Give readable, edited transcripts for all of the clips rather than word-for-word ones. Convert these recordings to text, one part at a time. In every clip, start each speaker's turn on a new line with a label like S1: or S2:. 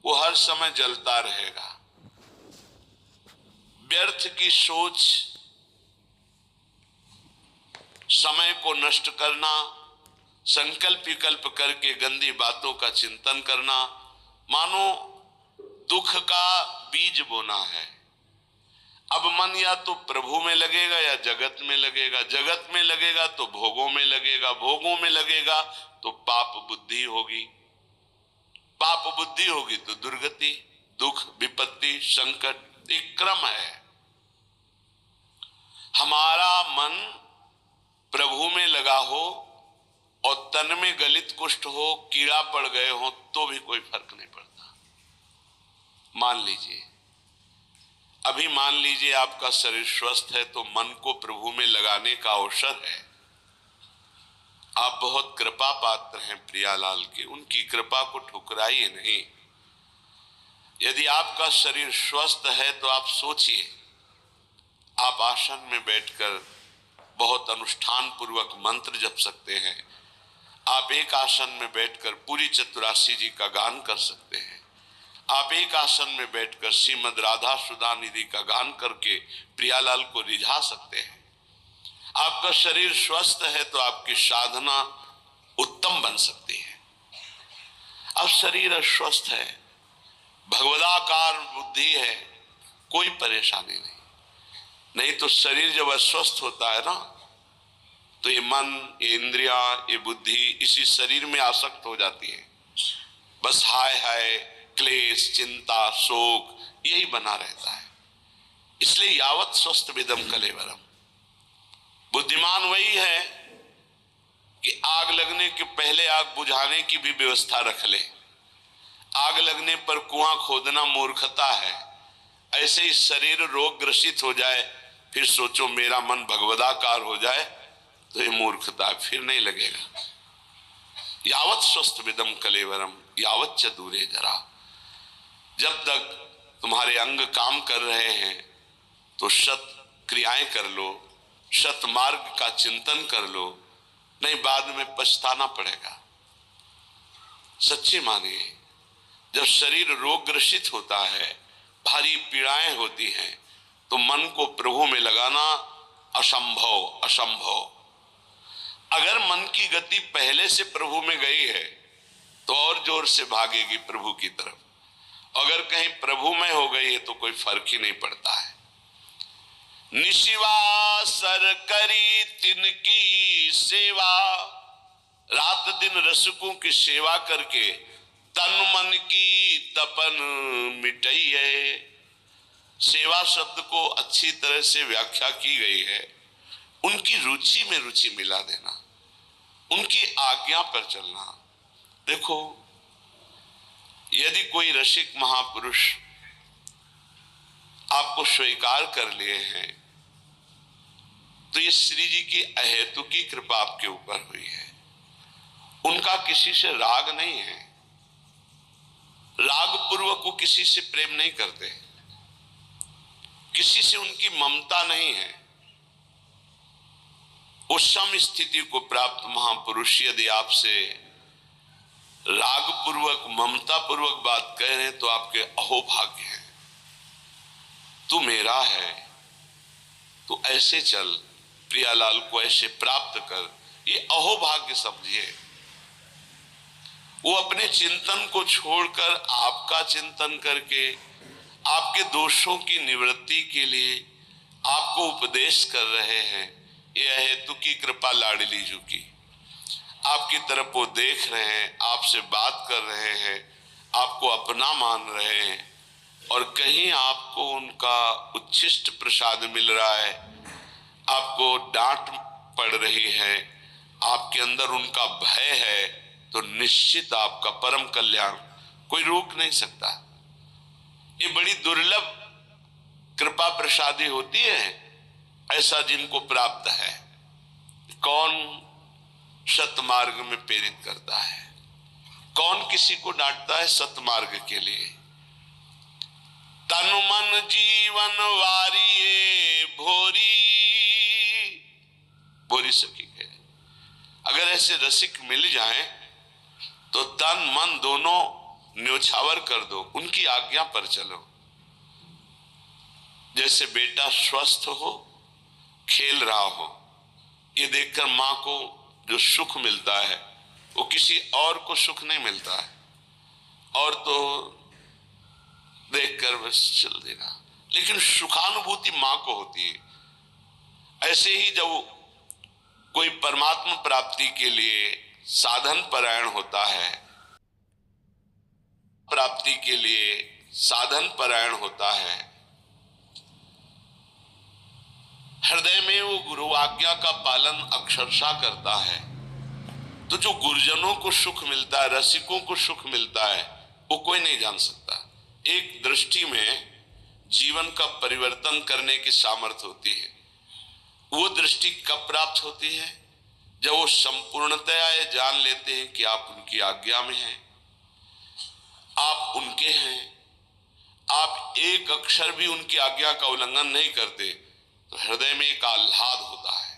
S1: वो हर समय जलता रहेगा। व्यर्थ की सोच, समय को नष्ट करना, संकल्प विकल्प करके गंदी बातों का चिंतन करना, मानो दुख का बीज बोना है। अब मन या तो प्रभु में लगेगा या जगत में लगेगा, जगत में लगेगा तो भोगों में लगेगा, भोगों में लगेगा तो पाप बुद्धि होगी, पाप बुद्धि होगी तो दुर्गति, दुख, विपत्ति, संकट, एक क्रम है। हमारा मन प्रभु में लगा हो और तन में गलित कुष्ठ हो, कीड़ा पड़ गए हो, तो भी कोई फर्क नहीं पड़ता। मान लीजिए, अभी मान लीजिए आपका शरीर स्वस्थ है, तो मन को प्रभु में लगाने का अवसर है। आप बहुत कृपा पात्र हैं प्रियालाल के, उनकी कृपा को ठुकराइए नहीं। यदि आपका शरीर स्वस्थ है तो आप सोचिए, आप आसन में बैठकर बहुत अनुष्ठान पूर्वक मंत्र जप सकते हैं। आप एक आसन में बैठकर पूरी चतुरासी जी का गान कर सकते हैं। आप एक आसन में बैठकर श्रीमद राधा सुधा निधि का गान करके प्रियालाल को रिझा सकते हैं। आपका शरीर स्वस्थ है तो आपकी साधना उत्तम बन सकती है। अब शरीर अस्वस्थ है, भगवदाकार बुद्धि है, कोई परेशानी नहीं। नहीं तो शरीर जब अस्वस्थ होता है ना, तो ये मन, ये इंद्रिया, ये बुद्धि इसी शरीर में आसक्त हो जाती है। बस हाय हाय, क्लेश, चिंता, शोक यही बना रहता है। इसलिए यावत स्वस्थ विदम कलेवरम। बुद्धिमान वही है कि आग लगने के पहले आग बुझाने की भी व्यवस्था रख ले। आग लगने पर कुआं खोदना मूर्खता है। ऐसे ही शरीर रोग ग्रसित हो जाए, फिर सोचो मेरा मन भगवदाकार हो जाए, तो ये मूर्खता, फिर नहीं लगेगा। यावत स्वस्थ विदम कलेवरम यावत च दूरे जरा। जब तक तुम्हारे अंग काम कर रहे हैं तो सत क्रियाएं कर लो, सत मार्ग का चिंतन कर लो, नहीं बाद में पछताना पड़ेगा। सच्ची मानिए, जब शरीर रोग ग्रसित होता है, भारी पीड़ाएं होती हैं, तो मन को प्रभु में लगाना असंभव असंभव। अगर मन की गति पहले से प्रभु में गई है तो और जोर से भागेगी प्रभु की तरफ। अगर कहीं प्रभु में हो गई है तो कोई फर्क ही नहीं पड़ता है। निशिवासर करी तिनकी सेवा, रात दिन रसकों की सेवा करके तन मन की तपन मिटाई है। सेवा शब्द को अच्छी तरह से व्याख्या की गई है, उनकी रुचि में रुचि मिला देना, उनकी आज्ञा पर चलना। देखो, यदि कोई रसिक महापुरुष आपको स्वीकार कर लिए हैं तो ये श्री जी की अहेतुकी कृपा आपके ऊपर हुई है। उनका किसी से राग नहीं है, राग पूर्वक वो किसी से प्रेम नहीं करते, किसी से उनकी ममता नहीं है। उस सम स्थिति को प्राप्त महापुरुष यदि आपसे राग पूर्वक, ममता पूर्वक बात कह रहे हैं तो आपके अहोभाग्य हैं। तू मेरा है, तू ऐसे चल, प्रियालाल को ऐसे प्राप्त कर, ये अहोभाग्य समझिए। वो अपने चिंतन को छोड़कर आपका चिंतन करके आपके दोषों की निवृत्ति के लिए आपको उपदेश कर रहे हैं। यह हेतु की कृपा लाडली जी की, आपकी तरफ वो देख रहे हैं, आपसे बात कर रहे हैं, आपको अपना मान रहे हैं, और कहीं आपको उनका उच्छिष्ट प्रसाद मिल रहा है, आपको डांट पड़ रही है, आपके अंदर उनका भय है, तो निश्चित आपका परम कल्याण कोई रोक नहीं सकता। ये बड़ी दुर्लभ कृपा प्रसादी होती है, ऐसा जिनको प्राप्त है। कौन सतमार्ग में प्रेरित करता है, कौन किसी को डांटता है सतमार्ग के लिए। तन मन जीवन वारिये भोरी, भोरी सखी है। अगर ऐसे रसिक मिल जाएं तो तन मन दोनों न्योछावर कर दो, उनकी आज्ञा पर चलो। जैसे बेटा स्वस्थ हो, खेल रहा हो, ये देखकर मां को जो सुख मिलता है वो किसी और को सुख नहीं मिलता है, और तो देखकर बस चल देगा, लेकिन सुखानुभूति मां को होती है। ऐसे ही जब कोई परमात्मा प्राप्ति के लिए साधन परायण होता है, प्राप्ति के लिए साधन परायण होता है, हृदय में वो गुरु आज्ञा का पालन अक्षरशः करता है, तो जो गुरुजनों को सुख मिलता है, रसिकों को सुख मिलता है, वो कोई नहीं जान सकता। एक दृष्टि में जीवन का परिवर्तन करने की सामर्थ्य होती है। वो दृष्टि कब प्राप्त होती है? जब वो संपूर्णतया ये जान लेते हैं कि आप उनकी आज्ञा में हैं, आप उनके हैं, आप एक अक्षर भी उनकी आज्ञा का उल्लंघन नहीं करते, तो हृदय में एक आह्लाद होता है।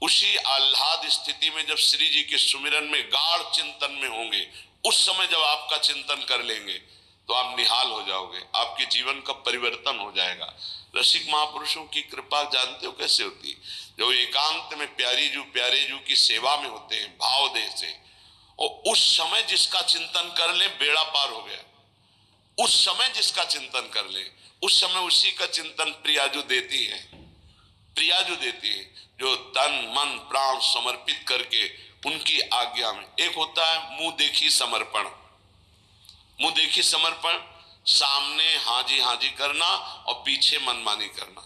S1: उसी आह्लाद स्थिति में जब श्री जी के सुमिरन में गाढ़ चिंतन में होंगे, उस समय जब आपका चिंतन कर लेंगे तो आप निहाल हो जाओगे, आपके जीवन का परिवर्तन हो जाएगा। रसिक महापुरुषों की कृपा जानते हो कैसे होती है? जो एकांत में प्यारे जू की सेवा में होते हैं भाव देह से, और उस समय जिसका चिंतन कर ले बेड़ा पार हो गया। उस समय जिसका चिंतन कर ले, उस समय उसी का चिंतन प्रियाजू देती है। प्रियाजू देती है जो तन मन प्राण समर्पित करके उनकी आज्ञा में। एक होता है मुंह देखी समर्पण, मुंह देखी समर्पण, सामने हाजी हाजी करना और पीछे मनमानी करना।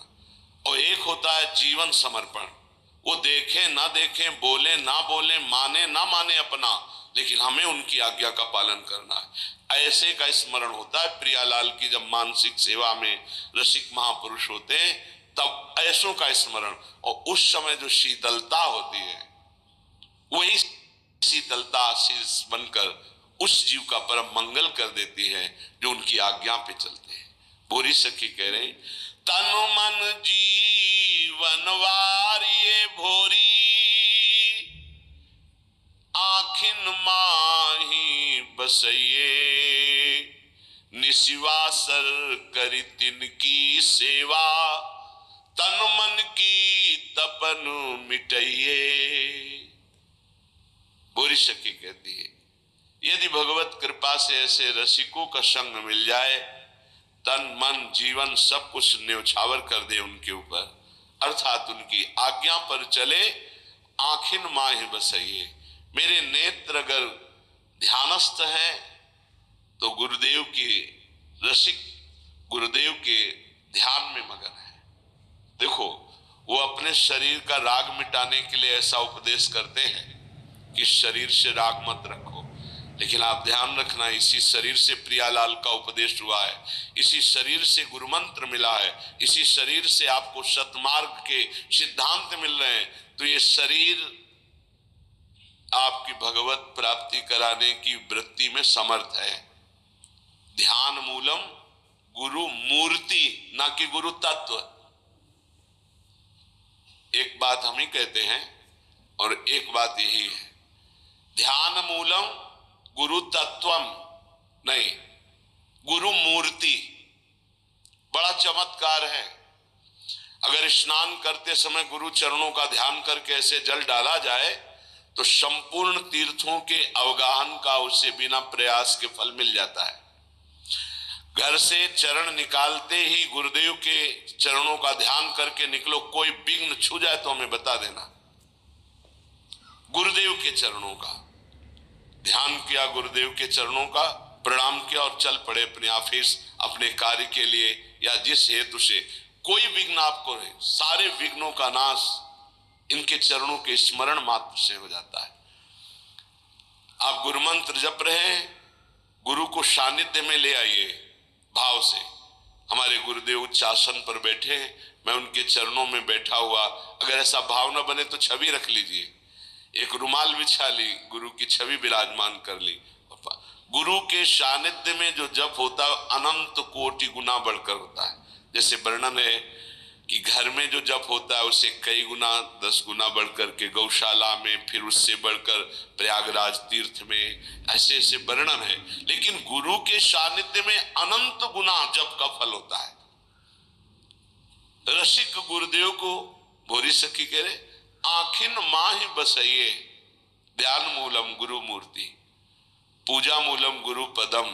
S1: और एक होता है जीवन समर्पण, वो देखे ना देखे, बोले ना बोले, माने ना माने अपना, लेकिन हमें उनकी आज्ञा का पालन करना है। ऐसे का स्मरण होता है प्रियालाल की। जब मानसिक सेवा में रसिक महापुरुष होते हैं तब ऐसों का स्मरण, और उस समय जो शीतलता होती है, वही शीतलता आशीष बनकर उस जीव का परम मंगल कर देती है जो उनकी आज्ञा पे चलते हैं। बोरी सखी कह रहे, तन मन जीवन वारिये भोरी, आखिन माही बसइये, निशिवासर करी तिनकी सेवा, तन मन की तपन मिटाइये। बोरी सखी कहती है, यदि भगवत कृपा से ऐसे रसिकों का संग मिल जाए, तन मन जीवन सब कुछ न्योछावर कर दे उनके ऊपर, अर्थात उनकी आज्ञा पर चले, आखिन माही बसइये। मेरे नेत्र अगर ध्यानस्थ हैं तो गुरुदेव की रसिक गुरुदेव के ध्यान में मगन है। देखो, वो अपने शरीर का राग मिटाने के लिए ऐसा उपदेश करते हैं कि शरीर से राग मत रखो, लेकिन आप ध्यान रखना, इसी शरीर से प्रियालाल का उपदेश हुआ है, इसी शरीर से गुरु मंत्र मिला है, इसी शरीर से आपको सतमार्ग के सिद्धांत मिल रहे हैं। तो ये शरीर आपकी भगवत प्राप्ति कराने की वृत्ति में समर्थ है। ध्यान मूलम गुरु मूर्ति, ना कि गुरु तत्व। एक बात हम ही कहते हैं और एक बात यही है, ध्यान मूलम गुरु तत्वम नहीं, गुरु मूर्ति। बड़ा चमत्कार है। अगर स्नान करते समय गुरु चरणों का ध्यान करके ऐसे जल डाला जाए तो संपूर्ण तीर्थों के अवगाहन का उसे बिना प्रयास के फल मिल जाता है। घर से चरण निकालते ही गुरुदेव के चरणों का ध्यान करके निकलो, कोई विघ्न छू जाए तो हमें बता देना। गुरुदेव के चरणों का ध्यान किया, गुरुदेव के चरणों का प्रणाम किया और चल पड़े अपने ऑफिस, अपने कार्य के लिए या जिस हेतु से। कोई विघ्न आपको नहीं, सारे विघ्नों का नाश इनके चरणों के स्मरण मात्र से हो जाता है। आप गुरु मंत्र जप रहे, गुरु को सानिध्य में ले आइए भाव से। हमारे गुरुदेव उच्च आसन पर बैठे हैं, मैं उनके चरणों में बैठा हुआ, अगर ऐसा भाव न बने तो छवि रख लीजिए, एक रुमाल बिछा ली, गुरु की छवि विराजमान कर ली। गुरु के सानिध्य में जो जप होता है अनंत कोटि गुना बढ़कर होता है। जैसे वर्णन है कि घर में जो जप होता है उसे कई गुना 10 गुना बढ़कर के गौशाला में, फिर उससे बढ़कर प्रयागराज तीर्थ में, ऐसे ऐसे वर्णन है। लेकिन गुरु के सानिध्य में अनंत गुना जप का फल होता है। रसिक गुरुदेव को भोरी सखी कह रहे, आखिन माहि बसइये, ध्यान मूलम गुरु मूर्ति, पूजा मूलम गुरु पदम,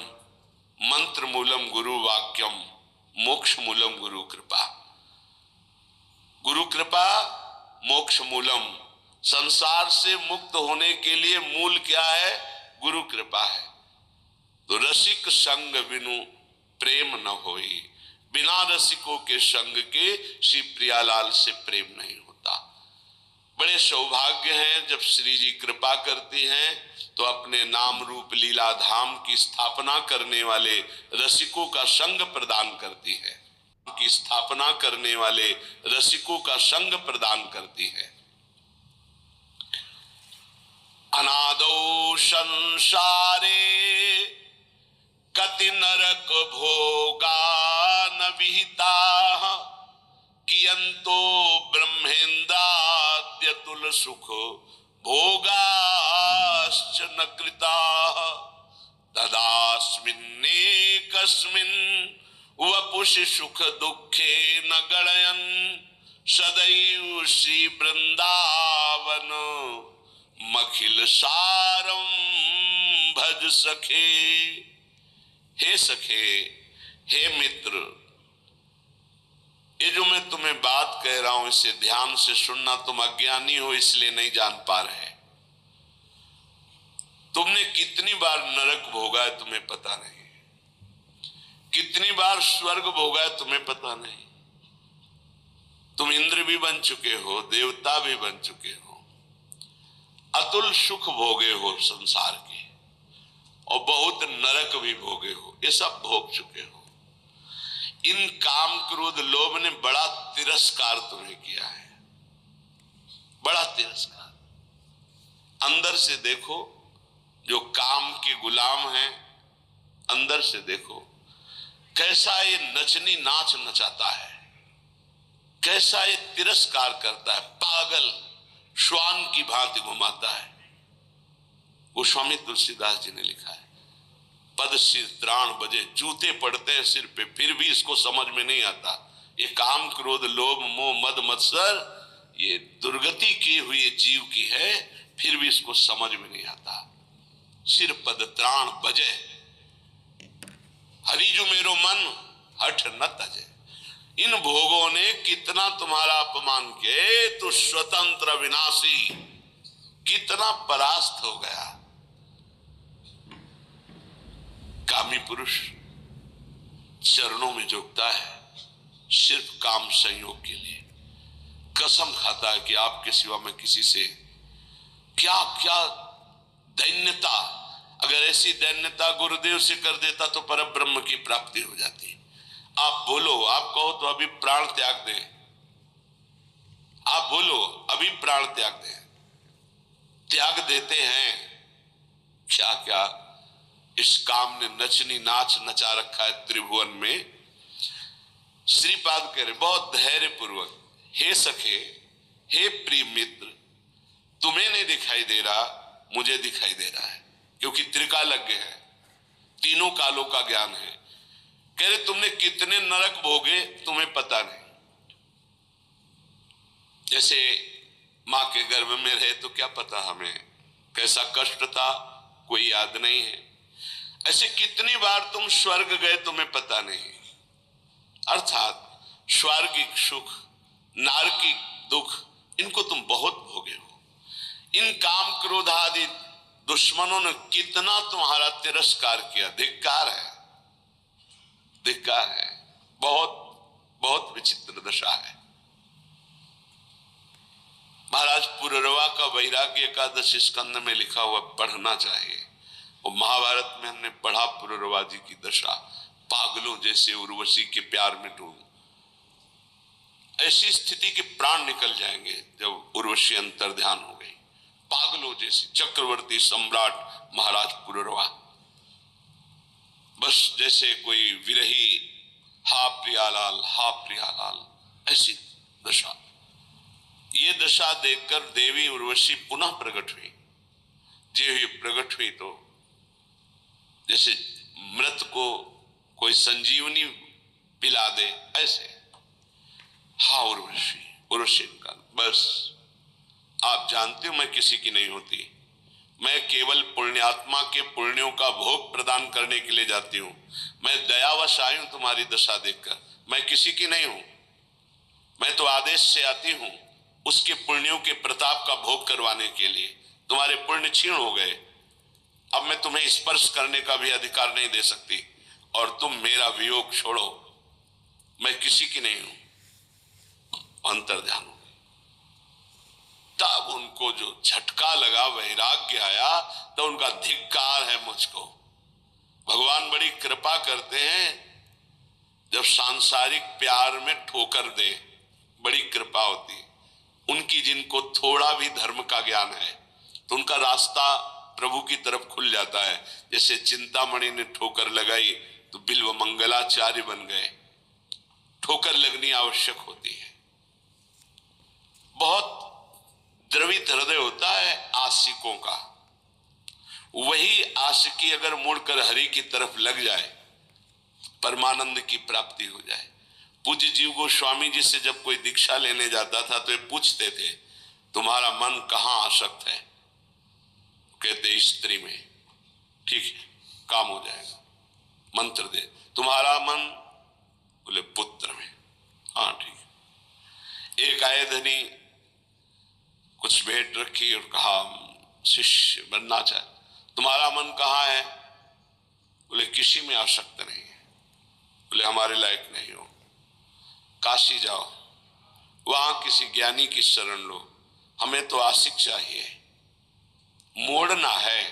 S1: मंत्र मूलम गुरु वाक्यम, मोक्ष मूलम गुरु कृपा। गुरु कृपा मोक्ष मूलम, संसार से मुक्त होने के लिए मूल क्या है? गुरु कृपा है। तो रसिक संग बिनु प्रेम न होई, बिना रसिकों के संग के श्री प्रियालाल से प्रेम नहीं होता। बड़े सौभाग्य हैं जब श्री जी कृपा करती हैं तो अपने नाम रूप लीला धाम की स्थापना करने वाले रसिकों का संग प्रदान करती है, की स्थापना करने वाले रसिकों का संग प्रदान करती है। अनादौ संसारे कति नरक भोगा न विहिता, कियंतो ब्रह्मेन्द्राद्यतुल सुख भोगाश्च न कृता, तदास्मिन्ने कस्मिन् वपुषि सुख दुखे न गणयन्, सदैव श्री वृंदावन मखिल सारम भज सखे। हे सखे, हे मित्र, ये जो मैं तुम्हें बात कह रहा हूं इसे ध्यान से सुनना। तुम अज्ञानी हो इसलिए नहीं जान पा रहे। तुमने कितनी बार नरक भोगा है तुम्हें पता नहीं, कितनी बार स्वर्ग भोगा है तुम्हें पता नहीं। तुम इंद्र भी बन चुके हो, देवता भी बन चुके हो, अतुल सुख भोगे हो संसार के, और बहुत नरक भी भोगे हो, ये सब भोग चुके हो। इन काम क्रोध लोभ ने बड़ा तिरस्कार तुम्हें किया है, बड़ा तिरस्कार। अंदर से देखो, जो काम के गुलाम हैं, अंदर से देखो कैसा ये नचनी नाच नचाता है, कैसा ये तिरस्कार करता है, पागल श्वान की भांति घुमाता है। वो स्वामी तुलसीदास जी ने लिखा है, पद सिर त्राण बजे, जूते पड़ते हैं सिर पे, फिर भी इसको समझ में नहीं आता। ये काम क्रोध लोभ मोह मद मत्सर ये दुर्गति की हुई जीव की है, फिर भी इसको समझ में नहीं आता। सिर पद त्राण बजे, हरि जो मेरो मन हठ न तजे। इन भोगों ने कितना तुम्हारा अपमान किया, तो स्वतंत्र विनाशी कितना परास्त हो गया। कामी पुरुष चरणों में झुकता है सिर्फ काम संयोग के लिए, कसम खाता है कि आपके सिवा मैं किसी से क्या क्या दैन्यता, अगर ऐसी दैन्यता गुरुदेव से कर देता तो परब्रह्म की प्राप्ति हो जाती। आप बोलो, आप कहो तो अभी प्राण त्याग दें, आप बोलो अभी प्राण त्याग दें, त्याग देते हैं। क्या क्या इस काम ने नचनी नाच नचा रखा है त्रिभुवन में। श्रीपाद कह रहे बहुत धैर्य पूर्वक, हे सखे, हे प्रिय मित्र, तुम्हें नहीं दिखाई दे रहा, मुझे दिखाई दे रहा है, क्योंकि त्रिकालज्ञ है, तीनों कालों का ज्ञान है। कह रहे तुमने कितने नरक भोगे तुम्हें पता नहीं। जैसे मां के गर्भ में रहे तो क्या पता हमें कैसा कष्ट था, कोई याद नहीं है। ऐसे कितनी बार तुम स्वर्ग गए तुम्हें पता नहीं। अर्थात स्वर्गिक सुख, नारकिक दुख, इनको तुम बहुत भोगे हो। इन काम क्रोध आदि दुश्मनों ने कितना तुम्हारा तिरस्कार किया। धिक्कार है, धिक्कार है, बहुत बहुत विचित्र दशा है। महाराज पुररवा का वैराग्य एकादश स्कंद में लिखा हुआ पढ़ना चाहिए। और महाभारत में हमने पढ़ा पुररवा जी की दशा, पागलों जैसे उर्वशी के प्यार में डूब। ऐसी स्थिति के प्राण निकल जाएंगे जब उर्वशी अंतर ध्यान हो गई। पागलों जैसे चक्रवर्ती सम्राट महाराज पुररवा, बस जैसे कोई विरही, हा प्रियालाल, हा प्रियालाल, ऐसी दशा। ये दशा देखकर देवी उर्वशी पुनः प्रकट हुई। जे हुई प्रकट हुई तो जैसे मृत को कोई संजीवनी पिला दे, ऐसे। हाँ उर्वशी, उर्वशी का बस आप जानते हो मैं किसी की नहीं होती, मैं केवल पुण्यात्मा के पुण्यों का भोग प्रदान करने के लिए जाती हूं। मैं दयावश आई हूं तुम्हारी दशा देखकर, मैं किसी की नहीं हूं। मैं तो आदेश से आती हूं उसके पुण्यों के प्रताप का भोग करवाने के लिए। तुम्हारे पुण्य क्षीण हो गए, अब मैं तुम्हें स्पर्श करने का भी अधिकार नहीं दे सकती, और तुम मेरा वियोग छोड़ो, मैं किसी की नहीं हूं। अंतर्ध्यान हो। तब उनको जो झटका लगा, वैराग्य आया, तो उनका धिक्कार है मुझको। भगवान बड़ी कृपा करते हैं, जब सांसारिक प्यार में ठोकर दे, बड़ी कृपा होती। उनकी जिनको थोड़ा भी धर्म का ज्ञान है तो उनका रास्ता प्रभु की तरफ खुल जाता है। जैसे चिंतामणि ने ठोकर लगाई तो बिल्व मंगलाचार्य बन गए। ठोकर लगनी आवश्यक होती है। बहुत द्रवित हृदय होता है आशिकों का, वही आशिकी अगर मुड़कर हरि की तरफ लग जाए, परमानंद की प्राप्ति हो जाए। पूज्य जीव गोस्वामी जी से जब कोई दीक्षा लेने जाता था तो ये पूछते थे, तुम्हारा मन कहाँ आसक्त है? कहते स्त्री में। ठीक है, काम हो जाएगा, मंत्र दे। तुम्हारा मन? बोले पुत्र में। हाँ ठीक। एक आए धनी, कुछ भेंट रखी और कहा शिष्य बनना चाहे, तुम्हारा मन कहाँ है? बोले किसी में आसक्त नहीं है। बोले हमारे लायक नहीं हो, काशी जाओ, वहां किसी ज्ञानी की शरण लो, हमें तो आशिक चाहिए। मोड़ना है,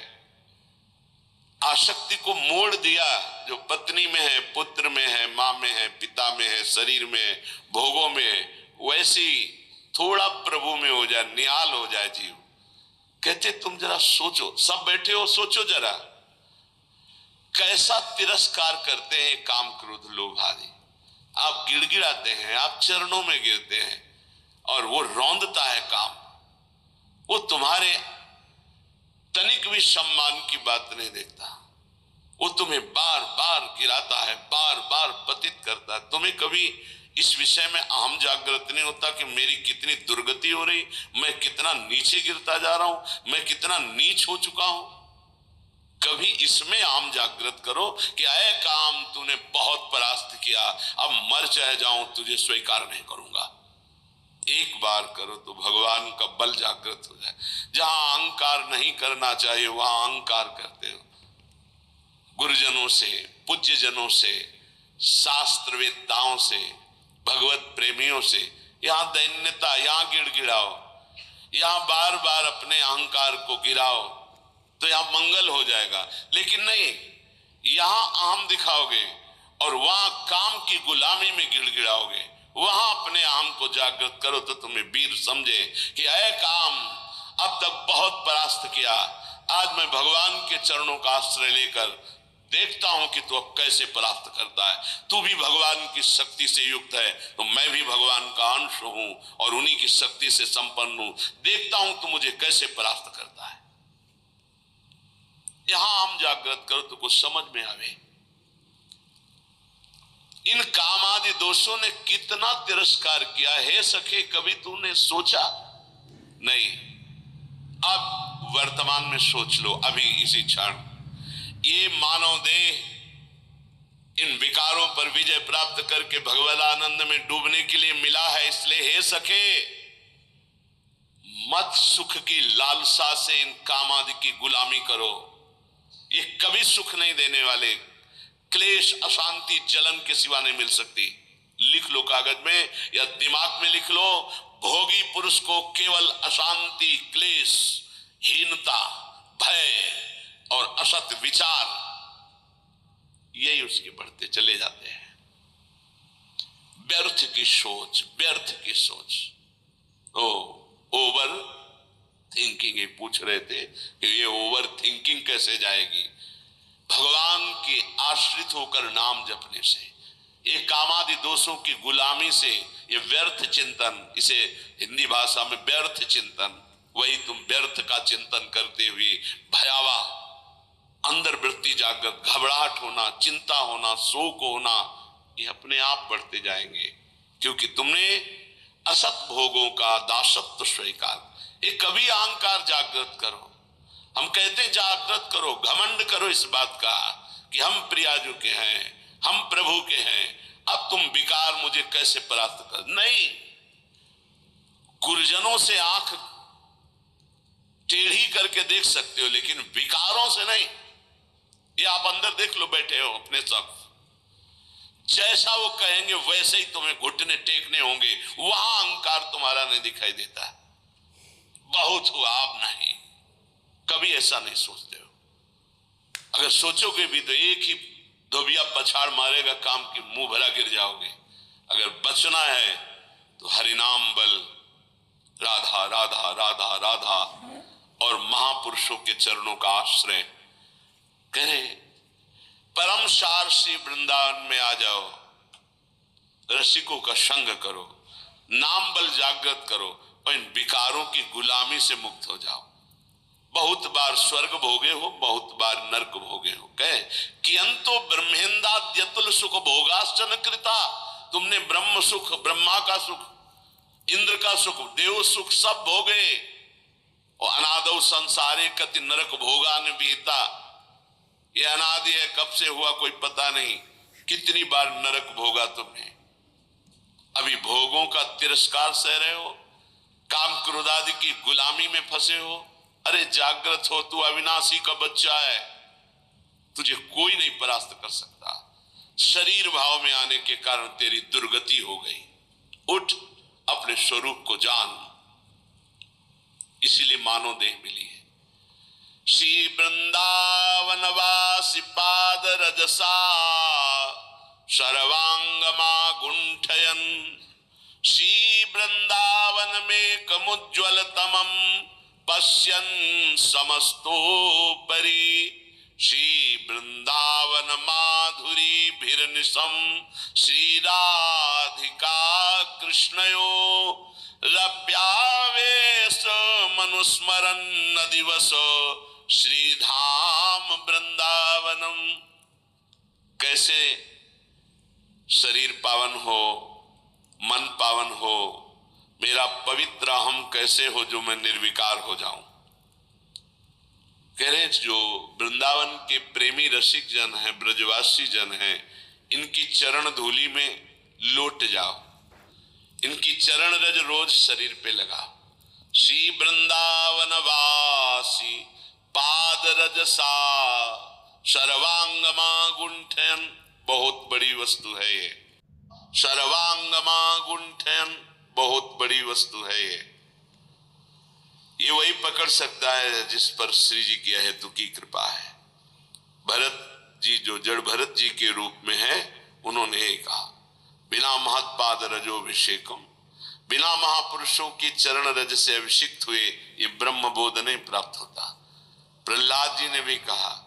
S1: आसक्ति को मोड़ दिया। जो पत्नी में है, पुत्र में है, माँ में है, पिता में है, शरीर में, भोगों में, वैसी थोड़ा प्रभु में हो जाए, निहाल हो जाए जीव। कहते तुम जरा सोचो, सब बैठे हो, सोचो जरा कैसा तिरस्कार करते हैं काम क्रोध लोभ आदि। आप गिड़गिड़ाते हैं, आप चरणों में गिरते हैं, और वो रौंदता है काम। वो तुम्हारे तनिक भी सम्मान की बात नहीं देखता, वो तुम्हें बार बार गिराता है, बार बार पतित करता है। तुम्हें कभी इस विषय में अहम जागृत नहीं होता कि मेरी कितनी दुर्गति हो रही, मैं कितना नीचे गिरता जा रहा हूं, मैं कितना नीच हो चुका हूं। कभी इसमें आम जागृत करो कि अय काम तूने बहुत परास्त किया, अब मर चाहे जाऊं तुझे स्वीकार नहीं करूंगा। एक बार करो तो भगवान का बल जागृत हो जाए। जहां अहंकार नहीं करना चाहिए वहां अहंकार करते हो। गुरुजनों से, पूज्य जनों से, शास्त्र वेत्ताओं से, भगवत प्रेमियों से यहां दैन्यता, यहां गिड़गिड़ाओ, यहां बार बार अपने अहंकार को गिराओ तो यहां मंगल हो जाएगा। लेकिन नहीं, यहां अहम दिखाओगे और वहां काम की गुलामी में गिड़गिड़ाओगे। वहां अपने अहम को जागृत करो तो तुम्हें वीर समझे कि अय काम अब तक बहुत परास्त किया, आज मैं भगवान के चरणों का आश्रय लेकर देखता हूं कि तू अब कैसे परास्त करता है। तू भी भगवान की शक्ति से युक्त है तो मैं भी भगवान का अंश हूं और उन्हीं की शक्ति से संपन्न हूं। देखता हूं तू मुझे कैसे परास्त करता है। यहां हम जागृत करो तो कुछ समझ में आवे। इन काम आदि दोषों ने कितना तिरस्कार किया है सखे, कभी तूने सोचा नहीं? अब वर्तमान में सोच लो, अभी इसी क्षण। ये मानव देह इन विकारों पर विजय प्राप्त करके भगवत आनंद में डूबने के लिए मिला है। इसलिए हे सखे, मत सुख की लालसा से इन काम आदि की गुलामी करो। ये कभी सुख नहीं देने वाले, क्लेश, अशांति, जलन के सिवा नहीं मिल सकती। लिख लो कागज में या दिमाग में लिख लो, भोगी पुरुष को केवल अशांति, क्लेश, हीनता, भय और असत विचार, यही उसके बढ़ते चले जाते हैं। व्यर्थ की सोच, व्यर्थ की सोच। Over thinking. ये पूछ रहे थे कि ये ओवर थिंकिंग कैसे जाएगी? भगवान के आश्रित होकर नाम जपने से, ये कामादि दोषों की गुलामी से, ये व्यर्थ चिंतन, इसे हिंदी भाषा में व्यर्थ चिंतन, वही तुम व्यर्थ का चिंतन करते हुए भयावह अंदर वृत्ति जागृत, घबराहट होना, चिंता होना, शोक होना, ये अपने आप बढ़ते जाएंगे, क्योंकि तुमने असत भोगों का दासत्व स्वीकार। एक कभी अहंकार जागृत करो। हम कहते हैं जागृत करो, घमंड करो इस बात का कि हम प्रियाजू के हैं, हम प्रभु के हैं, अब तुम विकार मुझे कैसे परास्त कर। नहीं, गुरुजनों से आंख टेढ़ी करके देख सकते हो, लेकिन विकारों से नहीं। ये आप अंदर देख लो, बैठे हो अपने सब, जैसा वो कहेंगे वैसे ही तुम्हें घुटने टेकने होंगे। वहां अहंकार तुम्हारा नहीं दिखाई देता। बहुत हुआ, अब नहीं, कभी ऐसा नहीं सोचते हो। अगर सोचोगे भी तो एक ही धोबिया पछाड़ मारेगा काम की, मुंह भरा गिर जाओगे। अगर बचना है तो हरिनाम बल, राधा राधा राधा राधा और महापुरुषों के चरणों का आश्रय करें। परम सार श्री वृंदावन में आ जाओ, रसिकों का संग करो, नाम बल जागृत करो और इन विकारों की गुलामी से मुक्त हो जाओ। बहुत बार स्वर्ग भोगे हो, बहुत बार नरक भोगे हो। कहे कि अंतो ब्रह्मेंदाद्यतुल सुख भोगाश्चन कृता। तुमने ब्रह्म सुख, ब्रह्मा का सुख, इंद्र का सुख, देव सुख सब भोगे, और अनादौ संसारे कति नरक भोगान विहिता। ये अनादि है, कब से हुआ कोई पता नहीं, कितनी बार नरक भोगा तुमने। अभी भोगों का तिरस्कार सह रहे हो, काम क्रोध आदि की गुलामी में फंसे हो। अरे जागृत हो, तू अविनाशी का बच्चा है, तुझे कोई नहीं परास्त कर सकता। शरीर भाव में आने के कारण तेरी दुर्गति हो गई। उठ, अपने स्वरूप को जान, इसीलिए मानव देह मिली है। श्री वृंदावन वासी पाद रजसा सर्वांगमा गुंठयन। श्री वृंदावन में कमुज्ज्वल तमम पश्यन् समस्तोपरि। श्री वृंदावन माधुरी भिर्निशम श्री राधिका कृष्णयो रव्यावेश मनुस्मरन् दिवस श्रीधाम वृंदावनम। कैसे शरीर पावन हो, मन पावन हो, मेरा पवित्र हम कैसे हो जो मैं निर्विकार हो जाऊं। कह रहे जो वृंदावन के प्रेमी रसिक जन हैं, ब्रजवासी जन हैं, इनकी चरण धूलि में लौट जाओ, इनकी चरण रज रोज शरीर पे लगाओ। श्री वृंदावन वासी पाद रजसा सर्वांगमा गुंठयन। बहुत बड़ी वस्तु है ये, सर्वांगमा गुंठयन, बहुत बड़ी वस्तु है ये वही पकड़ सकता है जिस पर श्री जी की अहेतु की कृपा है। भरत जी जो जड़ भरत जी के रूप में है, उन्होंने ये कहा बिना महत्पाद रजोभिषेकम, बिना महापुरुषों की चरण रज से अभिषिक्त हुए ये ब्रह्म बोध नहीं प्राप्त होता। प्रहलाद जी ने भी कहा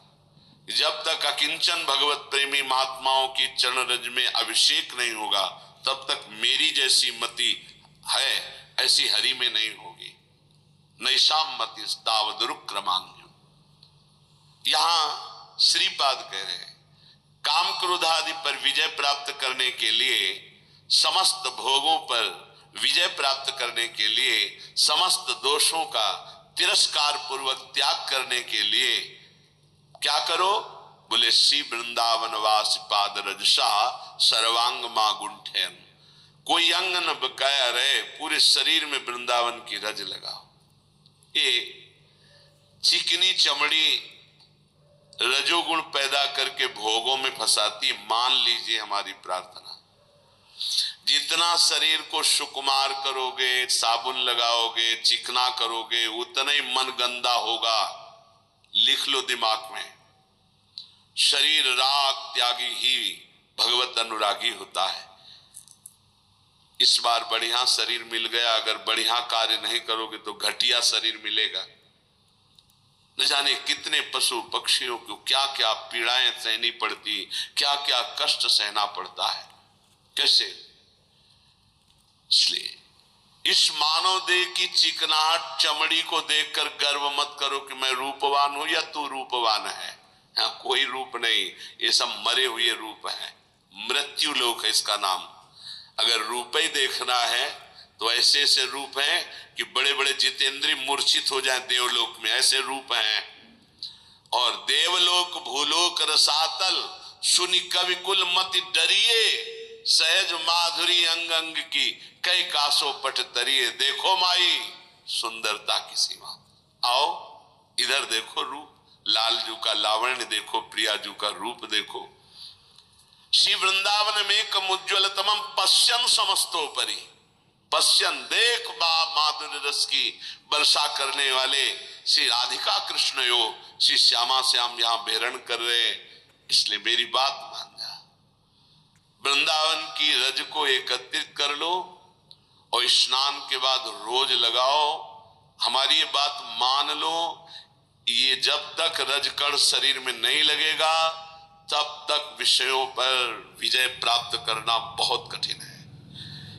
S1: जब तक अकिंचन भगवत प्रेमी महात्माओं की चरण रज में अभिषेक नहीं होगा, तब तक मेरी जैसी मति है ऐसी हरि में नहीं होगी। नैषाम मति तावदुरुक्रमान्यम। यहां श्रीपाद कह रहे हैं काम क्रोध आदि पर विजय प्राप्त करने के लिए, समस्त भोगों पर विजय प्राप्त करने के लिए, समस्त दोषों का तिरस्कार पूर्वक त्याग करने के लिए क्या करो? बोले श्री वृंदावन वास पाद रजसा सर्वांग मा गुंठयन। कोई अंग न बकाया रहे, पूरे शरीर में वृंदावन की रज लगाओ। ये चिकनी चमड़ी रजोगुण पैदा करके भोगों में फंसाती। मान लीजिए हमारी प्रार्थना, जितना शरीर को सुकुमार करोगे, साबुन लगाओगे, चिकना करोगे, उतना ही मन गंदा होगा। लिख लो दिमाग में, शरीर राग त्यागी ही भगवत अनुरागी होता है। इस बार बढ़िया शरीर मिल गया, अगर बढ़िया कार्य नहीं करोगे तो घटिया शरीर मिलेगा। न जाने कितने पशु पक्षियों को क्या क्या पीड़ाएं सहनी पड़ती, क्या क्या कष्ट सहना पड़ता है, कैसे। इसलिए इस मानव देह की चिकनाहट चमड़ी को देखकर गर्व मत करो कि मैं रूपवान हूं या तू रूपवान है। यहाँ कोई रूप नहीं, ये सब मरे हुए रूप हैं। मृत्यु लोक है इसका नाम। अगर रूप ही देखना है तो ऐसे ऐसे रूप हैं कि बड़े बड़े जितेंद्री मूर्छित हो जाए देवलोक में, ऐसे रूप हैं। और देवलोक भूलोक रसातल सुनि कवि कुल मति डरिए, सहज माधुरी अंग अंग की कई कासो पट तरिए। देखो माई सुंदरता की सीमा। आओ इधर देखो रूप, लालजू का लावण्य देखो, प्रियाजू का रूप देखो। श्री वृंदावन में कम उज्ज्वल तमम पश्यन समस्तोपरि। पश्यन देख बा माधुर्य रस की वर्षा करने वाले श्री राधिका कृष्ण यो श्री श्यामा श्याम यहाँ बेरण कर रहे, इसलिए मेरी बात मान जा। वृंदावन की रज को एकत्रित कर लो और स्नान के बाद रोज लगाओ। हमारी ये बात मान लो, ये जब तक रजकण शरीर में नहीं लगेगा तब तक विषयों पर विजय प्राप्त करना बहुत कठिन है।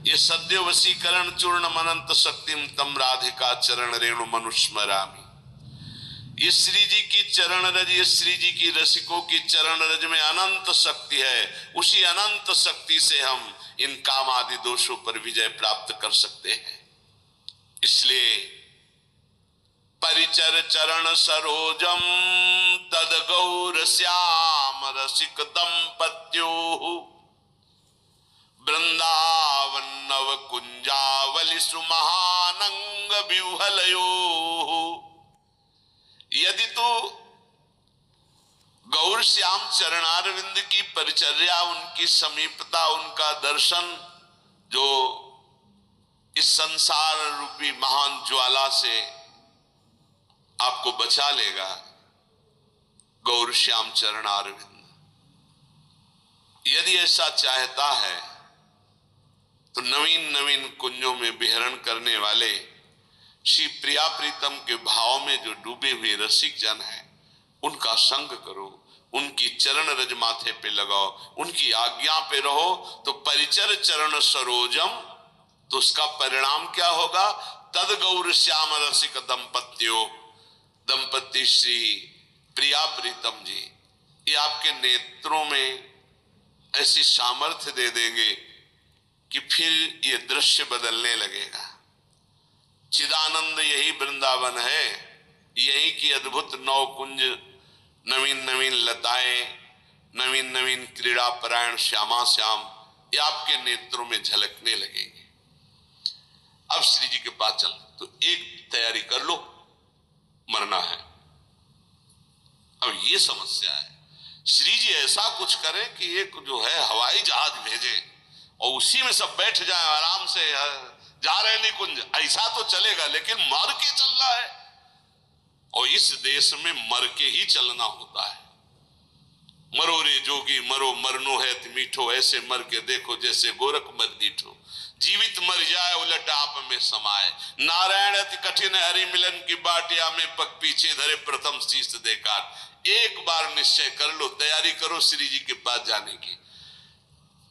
S1: ये सद्य वशीकरण चूर्ण अनंत शक्तिम तम राधिका चरण रेणु मनुस्मरामि। ये श्री जी की चरण रज, ये श्री जी की रसिकों की चरण रज में अनंत शक्ति है। उसी अनंत शक्ति से हम इन काम आदि दोषों पर विजय प्राप्त कर सकते हैं। इसलिए परिचर चरण सरोजम तद गौर श्याम रसिक दंपत्यो वृंदावन नव कुंजावली सुमहानंग व्यूहलयो। यदि तू गौर श्याम चरणारविंद की परिचर्या, उनकी समीपता, उनका दर्शन जो इस संसार रूपी महान ज्वाला से आपको बचा लेगा, गौर श्याम चरणारविंद, यदि ऐसा चाहता है तो नवीन नवीन कुंजों में विहरण करने वाले श्री प्रिया प्रीतम के भाव में जो डूबे हुए रसिक जन हैं उनका संग करो, उनकी चरण रज माथे पे लगाओ, उनकी आज्ञा पे रहो। तो परिचर चरण सरोजम, तो उसका परिणाम क्या होगा? तद गौर श्याम रसिक दंपत्यो, दंपति श्री प्रिया प्रीतम जी ये आपके नेत्रों में ऐसी सामर्थ्य दे देंगे कि फिर ये दृश्य बदलने लगेगा। चिदानंद यही वृंदावन है, यही की अद्भुत नौ कुंज, नवीन नवीन लताएं, नवीन नवीन क्रीड़ा परायण श्यामा श्याम, ये आपके नेत्रों में झलकने लगेंगे। अब श्री जी के पास चल, तो एक तैयारी कर लो, मरना है। अब ये समस्या है, श्री जी ऐसा कुछ करें कि एक जो है हवाई जहाज भेजे और उसी में सब बैठ जाए आराम से, जा रहे निकुंज, ऐसा तो चलेगा, लेकिन मर के चल रहा है। और इस देश में मर के ही चलना होता है। मरो रे जोगी मरो, मरनो है मीठो, ऐसे मर के देखो जैसे गोरख मर दीठो। जीवित मर जाए उलट आप में समाये, नारायण अति कठिन हरि मिलन की बाटिया में पग पीछे धरे प्रथम शीश देकार। एक बार निश्चय कर लो, तैयारी करो श्री जी के पास जाने की।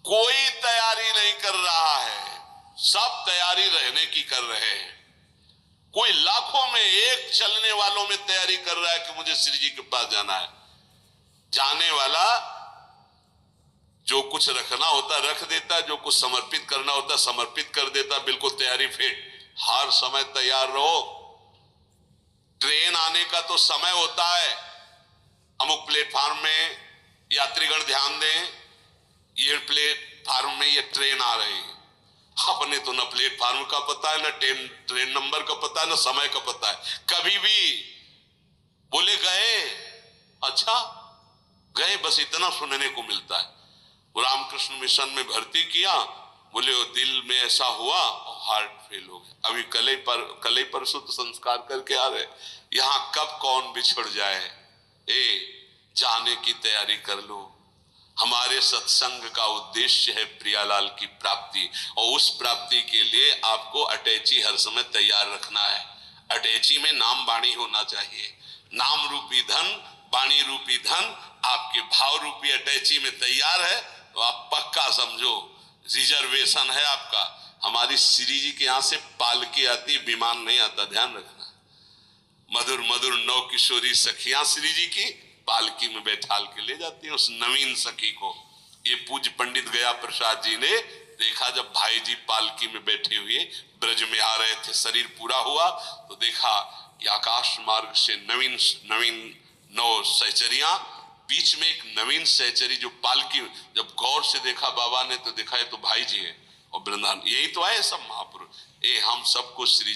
S1: कोई तैयारी नहीं कर रहा है, सब तैयारी रहने की कर रहे हैं। कोई लाखों में एक चलने वालों में तैयारी कर रहा है कि मुझे श्री जी के पास जाना है। जाने वाला जो कुछ रखना होता रख देता, जो कुछ समर्पित करना होता समर्पित कर देता, बिल्कुल तैयारी फिट, हर समय तैयार रहो। ट्रेन आने का तो समय होता है, अमुक प्लेटफार्म में यात्रीगण ध्यान दें, ये प्लेटफार्म में ये ट्रेन आ रही है। अपने तो न प्लेटफार्म का पता है, न ट्रेन नंबर का पता है, न समय का पता है। कभी भी बोले गए, अच्छा गए, बस इतना सुनने को मिलता है। रामकृष्ण मिशन में भर्ती किया, बोले वो दिल में ऐसा हुआ और हार्ट फेल हो गया। अभी कल ही परसों तो संस्कार करके आ रहे। यहाँ कब कौन बिछड़ जाए, जाने की तैयारी कर लो। हमारे सत्संग का उद्देश्य है प्रियालाल की प्राप्ति, और उस प्राप्ति के लिए आपको अटैची हर समय तैयार रखना है। अटैची में नाम वाणी होना चाहिए। नाम रूपी धन, वाणी रूपी धन आपके भाव रूपी अटैची में तैयार है तो आप पक्का समझो रिजर्वेशन है आपका। हमारी श्री जी के यहाँ से पालकी आती, विमान नहीं आता, ध्यान रखना। मधुर मधुर नौ किशोरी सखियां श्री जी की, पालकी में बैठाल के ले जाती हैं उस नवीन सखी को। ये पूज्य पंडित गया प्रसाद जी ने देखा, जब भाई जी पालकी में बैठे हुए ब्रज में आ रहे थे, शरीर पूरा हुआ तो देखा कि आकाश मार्ग से नवीन नौ सहचरियां, बीच में एक नवीन सहचरी जो पालकी, जब गौर से देखा बाबा ने तो देखा ये तो भाई जी है और वृंदावन, यही तो है सब महापुरुष। ये हम सबको श्री